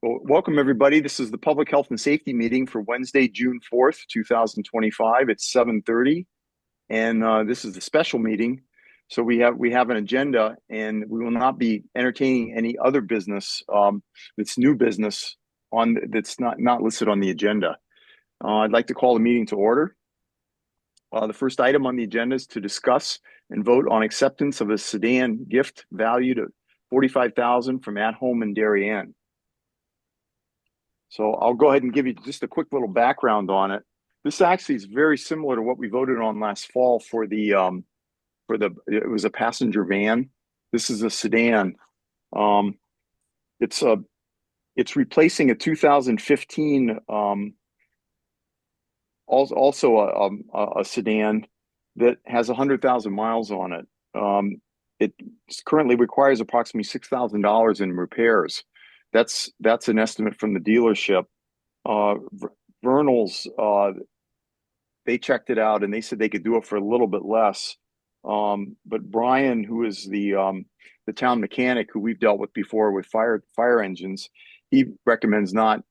Well, welcome everybody. This is the Public Health and Safety meeting for Wednesday, June 4th, 2025. It's 7:30, and this is the special meeting. So we have an agenda, and we will not be entertaining any other business that's new business that's not listed on the agenda. I'd like to call the meeting to order. The first item on the agenda is to discuss and vote on acceptance of a Sedan gift valued at $45,000 from At Home in Darien. So I'll go ahead and give you just a quick little background on it. This actually is very similar to what we voted on last fall for it was a passenger van. This is a sedan. It's replacing a 2015 also a sedan that has 100,000 miles on it. It currently requires approximately $6,000 in repairs. That's an estimate from the dealership. Vernal's, they checked it out and they said they could do it for a little bit less. But Brian, who is the town mechanic who we've dealt with before with fire engines, he recommends not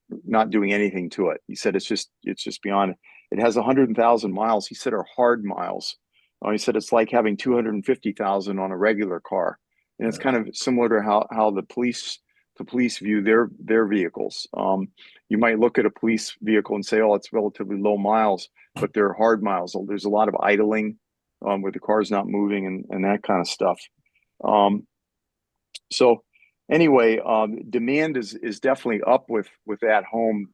doing anything to it. He said it's just beyond. It has 100,000 miles. He said are hard miles. He said it's like having 250,000 on a regular car, and it's kind of similar to how the police view their vehicles. You might look at a police vehicle and say, oh, it's relatively low miles, but they're hard miles. There's a lot of idling where the car's not moving and that kind of stuff. So anyway, demand is definitely up with At Home.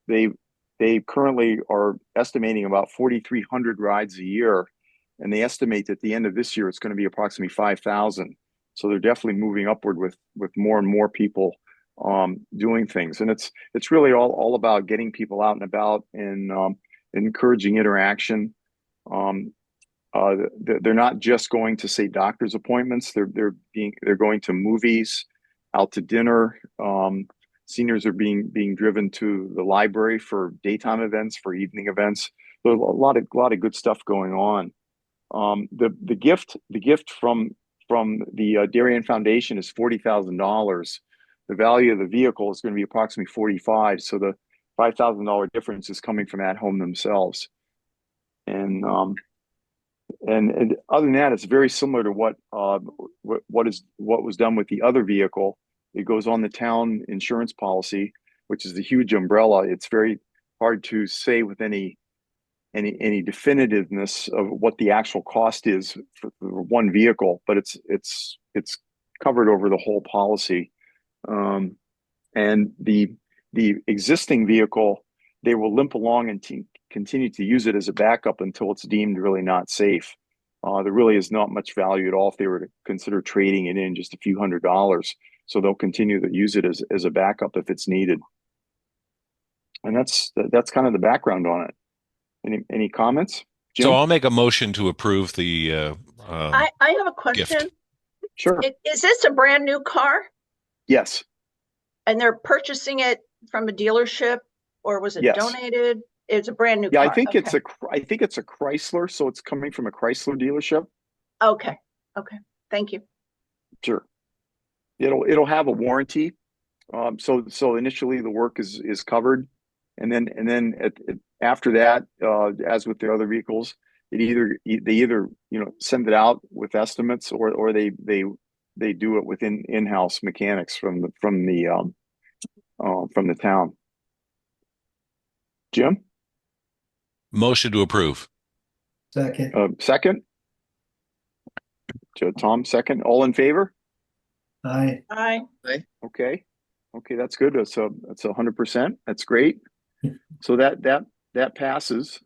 They currently are estimating about 4,300 rides a year, and they estimate that at the end of this year it's going to be approximately 5,000. So they're definitely moving upward with more and more people doing things, and it's really all about getting people out and about and encouraging interaction. They're not just going to say doctor's appointments. They're going to movies, out to dinner. Seniors are being driven to the library for daytime events, for evening events. There's a lot of good stuff going on. The gift from the Darien Foundation is $40,000. The value of the vehicle is going to be approximately $45,000. So the $5,000 difference is coming from At Home themselves. And other than that, it's very similar to what was done with the other vehicle. It goes on the town insurance policy, which is the huge umbrella. It's very hard to say with any definitiveness of what the actual cost is for one vehicle, but it's covered over the whole policy. And the existing vehicle, they will limp along and continue to use it as a backup until it's deemed really not safe. There really is not much value at all if they were to consider trading it in, just a few $100s. So they'll continue to use it as a backup if it's needed. And that's kind of the background on it. Any comments, Jim? So I'll make a motion to approve the I have a question. gift. Sure. Is this a brand new car? Yes. And they're purchasing it from a dealership, or was it Yes. donated? It's a brand new Yeah, car. I think it's a Chrysler, so it's coming from a Chrysler dealership. Okay. Thank you. Sure. It'll have a warranty. So initially the work is covered, and then after that, as with the other vehicles, they either send it out with estimates or they do it with in-house mechanics from the town. Jim? Motion to approve. Second. Second? Tom, second. All in favor? Aye. Okay, that's good. That's 100%. That's great. So that passes.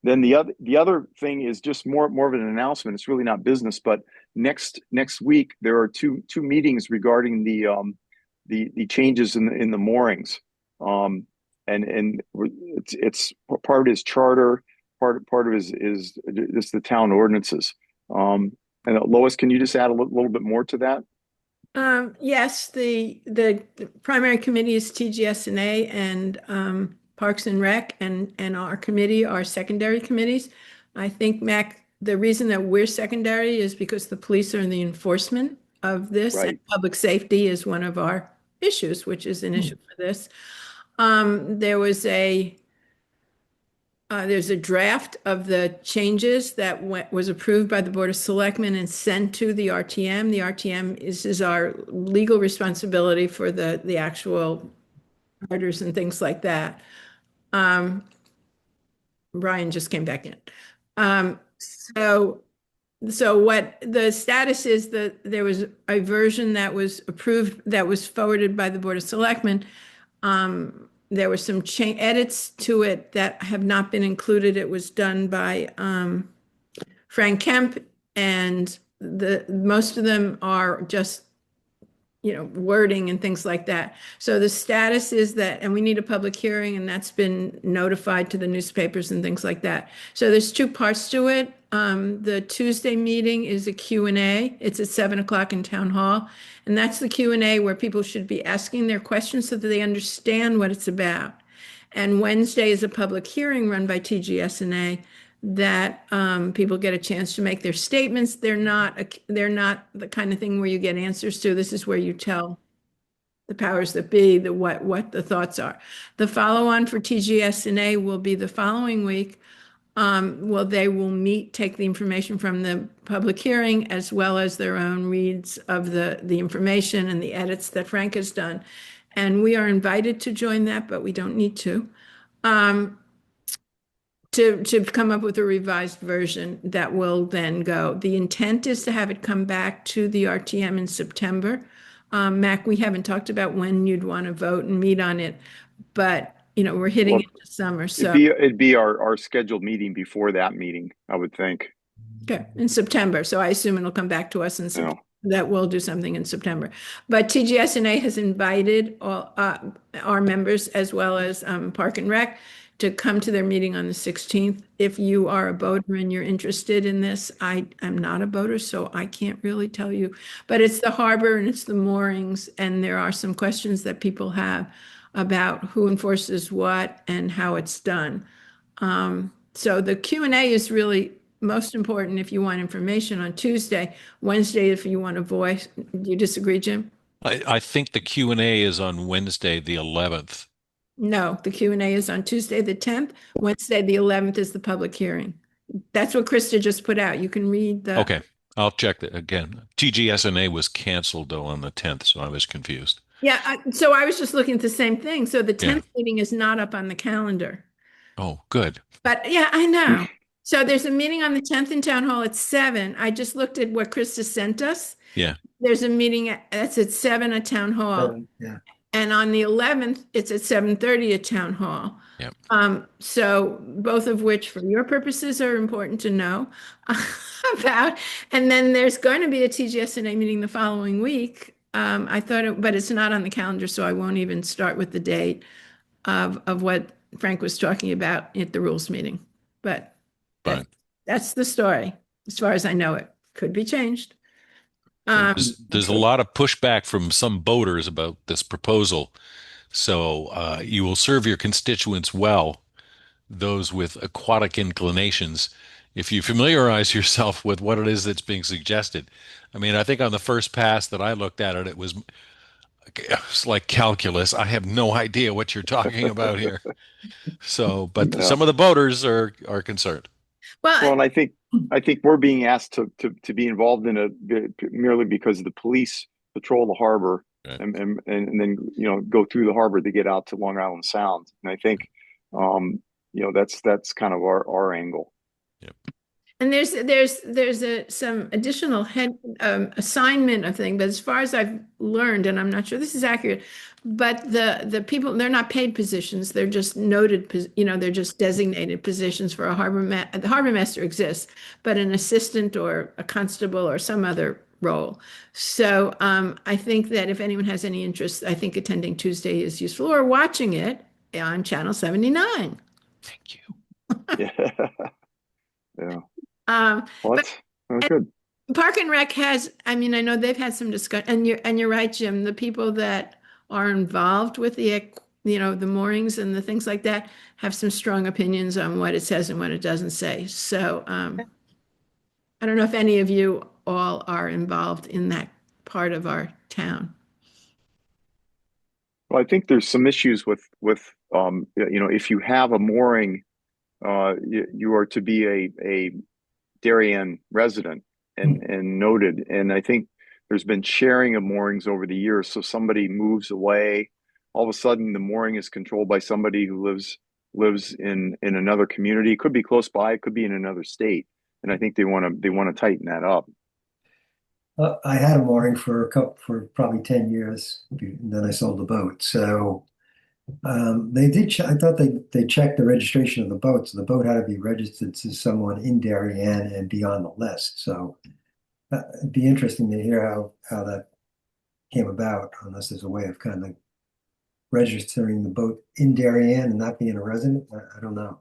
Then the other thing is just more of an announcement. It's really not business, but next week there are two meetings regarding the changes in the moorings. And it's part of his charter, part of his is just the town ordinances. And Lois, can you just add a little bit more to that? Yes, the primary committee is TGS&A and Parks and Rec, and our committee are secondary committees. I think, Mac, the reason that we're secondary is because the police are in the enforcement of this, Right. and public safety is one of our issues, which is an issue for this. There's a draft of the changes that was approved by the Board of Selectmen and sent to the RTM. The RTM is our legal responsibility for the actual orders and things like that. Brian just came back in. So what the status is that there was a version that was approved, that was forwarded by the Board of Selectmen. There were some edits to it that have not been included. It was done by Frank Kemp, and most of them are just wording and things like that. So the status is that, and we need a public hearing, and that's been notified to the newspapers and things like that. So there's two parts to it. The Tuesday meeting is a Q&A. It's at 7:00 in Town Hall. And that's the Q&A where people should be asking their questions so that they understand what it's about. And Wednesday is a public hearing run by TGSNA that people get a chance to make their statements. They're not the kind of thing where you get answers to. This is where you tell the powers that be what the thoughts are. The follow-on for TGSNA will be the following week. Well, they will meet, take the information from the public hearing as well as their own reads of the information and the edits that Frank has done. And we are invited to join that, but we don't need to come up with a revised version that will then go. The intent is to have it come back to the RTM in September. Mac, we haven't talked about when you'd want to vote and meet on it, but we're hitting into summer. So it'd be our scheduled meeting before that meeting, I would think. Okay, in September. So I assume it'll come back to us in September. That we'll do something in September. But TGSNA has invited all our members as well as Park and Rec to come to their meeting on the 16th. If you are a boater and you're interested in this, I am not a boater, so I can't really tell you. But it's the harbor and it's the moorings, and there are some questions that people have about who enforces what and how it's done. So the Q&A is really most important if you want information on Tuesday. Wednesday, if you want a voice. Do you disagree, Jim? I think the Q&A is on Wednesday, the 11th. No, the Q&A is on Tuesday, the 10th. Wednesday, the 11th is the public hearing. That's what Krista just put out. You can read the... Okay, I'll check that again. TGSNA was canceled, though, on the 10th, so I was confused. Yeah, so I was just looking at the same thing. So the 10th meeting is not up on the calendar. Oh, good. But yeah, I know. So there's a meeting on the 10th in Town Hall at 7. I just looked at what Krista sent us. Yeah. There's a meeting that's at 7 at Town Hall. Yeah. And on the 11th, it's at 7:30 at Town Hall. Yep. So both of which, for your purposes, are important to know about. And then there's going to be a TGSNA meeting the following week. I thought but it's not on the calendar, so I won't even start with the date of what Frank was talking about at the rules meeting. But that's the story, as far as I know it. Could be changed. There's a lot of pushback from some boaters about this proposal. So you will serve your constituents well, those with aquatic inclinations, if you familiarize yourself with what it is that's being suggested. I mean, I think on the first pass that I looked at it, it was like calculus. I have no idea what you're talking about here. So, but some of the boaters are concerned. Well, and I think we're being asked to be involved in merely because the police patrol the harbor and then go through the harbor to get out to Long Island Sound. And I think that's kind of our angle. Yep. And there's some additional assignment of thing, but as far as I've learned, and I'm not sure this is accurate, but the people, they're not paid positions, they're just noted, they're just designated positions for a harbor the harbor master exists, but an assistant or a constable or some other role. So I think that if anyone has any interest, I think attending Tuesday is useful, or watching it on Channel 79. Thank you. Yeah. Yeah. Well, that's good. Park and Rec has, I know they've had some discussion, and you're right, Jim, the people that are involved with the moorings and the things like that have some strong opinions on what it says and what it doesn't say. So I don't know if any of you all are involved in that part of our town. Well, I think there's some issues with if you have a mooring, you are to be a Darien resident and noted. And I think there's been sharing of moorings over the years. So somebody moves away, all of a sudden the mooring is controlled by somebody who lives in another community. It could be close by, it could be in another state. And I think they want to tighten that up. I had a mooring for probably 10 years, and then I sold the boat. So they did. I thought they checked the registration of the boat, so the boat had to be registered to someone in Darien and be on the list. So it'd be interesting to hear how that came about, unless there's a way of kind of registering the boat in Darien and not being a resident. I don't know.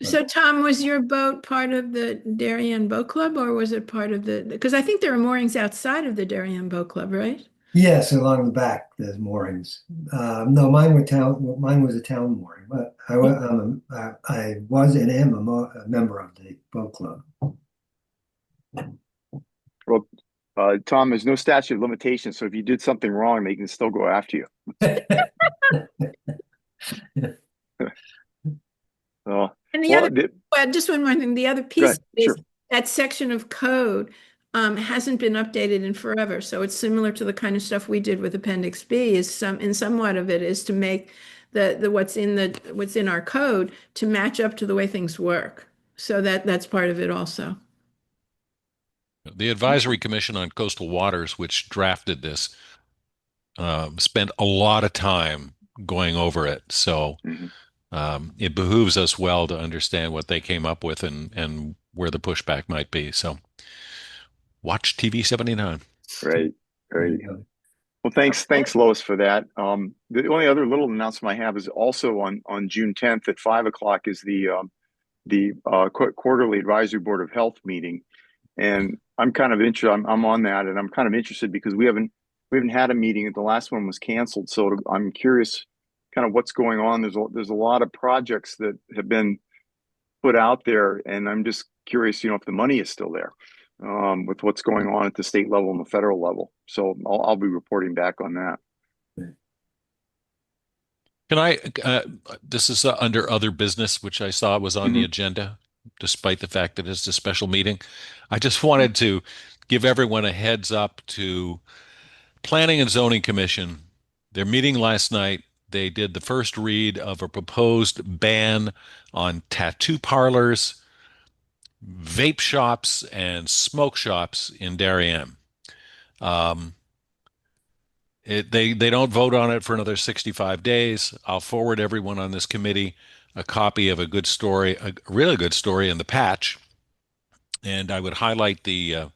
So Tom, was your boat part of the Darien Boat Club, or was it part of because I think there are moorings outside of the Darien Boat Club, right? Yes, along the back there's moorings. No, mine was a town mooring, but I was and am a member of the boat club. Well, Tom, there's no statute of limitations. So if you did something wrong, they can still go after you. And just one more thing, the other piece is that section of code hasn't been updated in forever. So it's similar to the kind of stuff we did with Appendix B. Somewhat of it is to make the what's in our code to match up to the way things work. So that's part of it also. The Advisory Commission on Coastal Waters, which drafted this, spent a lot of time going over it. So it behooves us well to understand what they came up with and where the pushback might be. So watch TV 79. Right. Well, thanks, Lois, for that. The only other little announcement I have is also on June 10th at 5 o'clock is the quarterly advisory board of health meeting, and I'm kind of interested. I'm on that, and I'm kind of interested because we haven't had a meeting. The last one was canceled, so I'm curious, kind of what's going on. There's a lot of projects that have been put out there, and I'm just curious, if the money is still there. With what's going on at the state level and the federal level. So I'll be reporting back on that. Can I, this is under other business, which I saw was on the agenda, despite the fact that it's a special meeting. I just wanted to give everyone a heads up to Planning and Zoning Commission. Their meeting last night, they did the first read of a proposed ban on tattoo parlors, vape shops, and smoke shops in Darien. They don't vote on it for another 65 days. I'll forward everyone on this committee a copy of a good story, a really good story in the Patch. And I would highlight the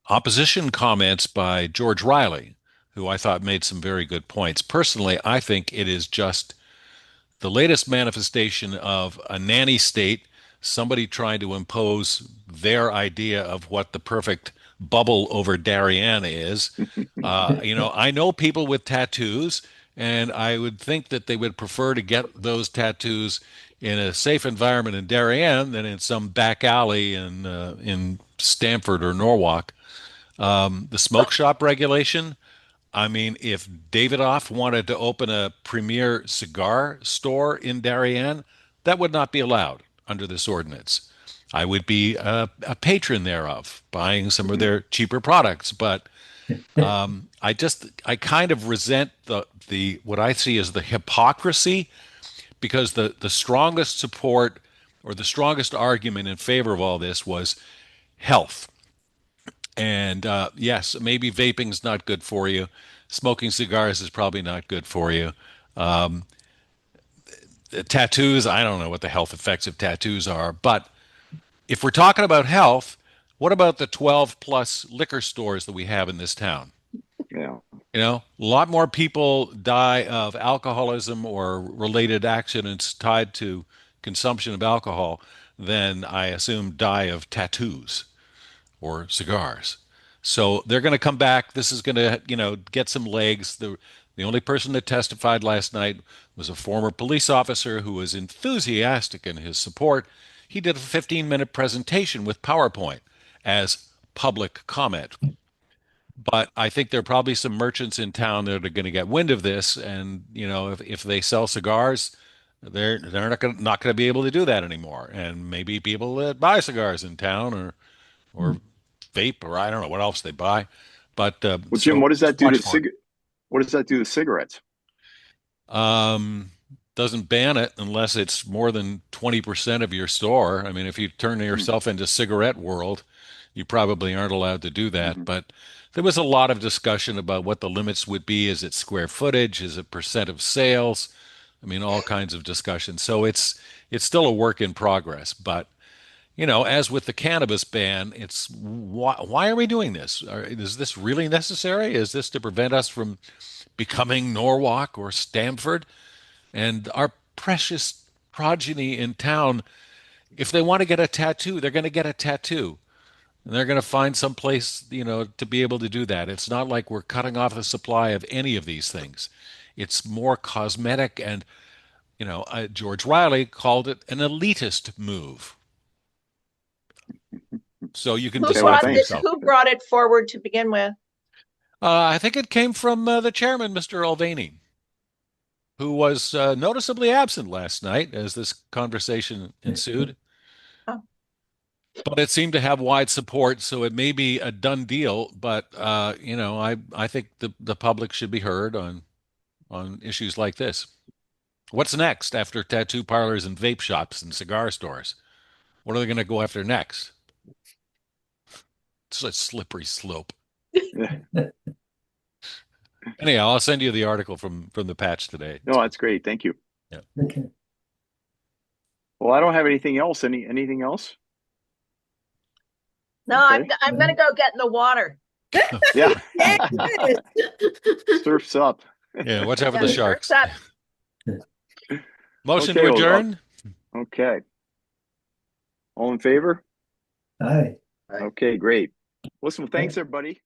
opposition comments by George Riley, who I thought made some very good points. Personally, I think it is just the latest manifestation of a nanny state, somebody trying to impose their idea of what the perfect bubble over Darien is. I know people with tattoos, and I would think that they would prefer to get those tattoos in a safe environment in Darien than in some back alley in Stamford or Norwalk. The smoke shop regulation, I mean, if Davidoff wanted to open a premier cigar store in Darien, that would not be allowed under this ordinance. I would be a patron thereof, buying some of their cheaper products. But I kind of resent the what I see as the hypocrisy, because the strongest support or the strongest argument in favor of all this was health. And yes, maybe vaping's not good for you. Smoking cigars is probably not good for you. Tattoos, I don't know what the health effects of tattoos are. But if we're talking about health, what about the 12 plus liquor stores that we have in this town? Yeah. A lot more people die of alcoholism or related accidents tied to consumption of alcohol than I assume die of tattoos or cigars. So they're going to come back. This is going to, get some legs. The only person that testified last night was a former police officer who was enthusiastic in his support. He did a 15-minute presentation with PowerPoint as public comment. But I think there are probably some merchants in town that are going to get wind of this, and if they sell cigars, they're not going to be able to do that anymore. And maybe people that buy cigars in town or vape or I don't know what else they buy. But Well, Jim, so what does so that do to much more. what does that do to cigarettes? Um, doesn't ban it unless it's more than 20% of your store. I mean, if you turn Hmm. yourself into cigarette world, you probably aren't allowed to do that. Hmm. But there was a lot of discussion about what the limits would be. Is it square footage? Is it percent of sales? I mean, all kinds of discussion. So it's still a work in progress. But as with the cannabis ban, it's why are we doing this? Is this really necessary? Is this to prevent us from becoming Norwalk or Stamford? And our precious progeny in town, if they want to get a tattoo, they're going to get a tattoo. And they're going to find some place, to be able to do that. It's not like we're cutting off the supply of any of these things. It's more cosmetic, and George Riley called it an elitist move. So you can Who Okay, well, decide for brought this, thanks. yourself. who brought it forward to begin with? I think it came from the chairman, Mr. Ulvaney, who was noticeably absent last night as this conversation ensued. Oh. But it seemed to have wide support, so it may be a done deal. But I think the public should be heard on issues like this. What's next after tattoo parlors and vape shops and cigar stores? What are they going to go after next? It's a slippery slope. Anyhow, I'll send you the article from the patch today. No, that's great. Thank you. Yeah. Okay. Well, I don't have anything else. Anything else? No, Okay. I'm gonna go get in the water. Yeah. Yes. Surf's up. Yeah, watch out for Yeah, the sharks. surf's up. Motion Okay, to well, adjourn? Okay. All in favor? Aye. Okay, great. Listen, well, thanks everybody.